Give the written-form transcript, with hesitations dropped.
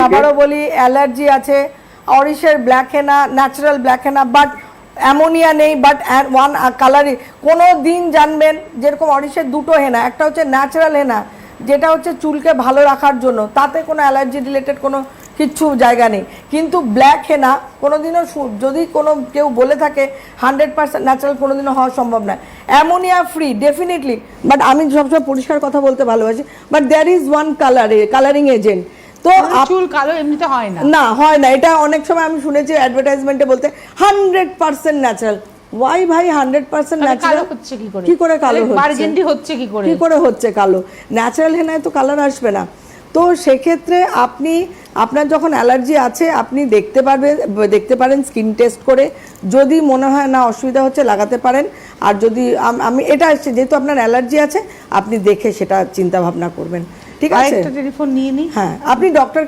আবারও বলি অ্যালার্জি আছে, অরিশের black henna, natural black henna, but ammonia নেই, বাট ওয়ান কালারই কোনো দিন জানবেন। যেরকম অরিশের দুটো হেনা, একটা হচ্ছে ন্যাচারাল হেনা যেটা হচ্ছে চুলকে ভালো রাখার জন্য, তাতে কোনো অ্যালার্জি রিলেটেড কোনো কিচ্ছু জায়গা নেই। কিন্তু ব্ল্যাক হেনা কোনোদিনও যদি কোনো কেউ বলে থাকে 100% ন্যাচারাল, কোনোদিনও হওয়া সম্ভব নয়। অ্যামোনিয়া ফ্রি ডেফিনেটলি, বাট আমি সবসময় পরিষ্কার কথা বলতে ভালোবাসি। But there is one colouring agent. তো চুল কালো এমনিতে হয় না, না হয় না, এটা অনেক সময় আমি শুনেছি অ্যাডভার্টাইজমেন্টে বলতে 100% ন্যাচারাল। ওয়াই ভাই 100% ন্যাচারাল হচ্ছে কি করে? কি করে কালো হচ্ছে? বার্গেন্ডি হচ্ছে কি করে? কি করে হচ্ছে কালো? ন্যাচারাল হেনায় তো কালার আসবে না। তো সেক্ষেত্রে আপনি আপনার যখন অ্যালার্জি আছে আপনি দেখতে পারেন স্কিন টেস্ট করে, যদি মনে হয় না অসুবিধা হচ্ছে লাগাতে পারেন। আর যদি আমি এটা যেহেতু আপনার অ্যালার্জি আছে আপনি দেখে সেটা চিন্তা ভাবনা করবেন, ঠিক আছে? একটা টেলিফোন নিয়ে নিই। হ্যাঁ, আপনি ডক্টর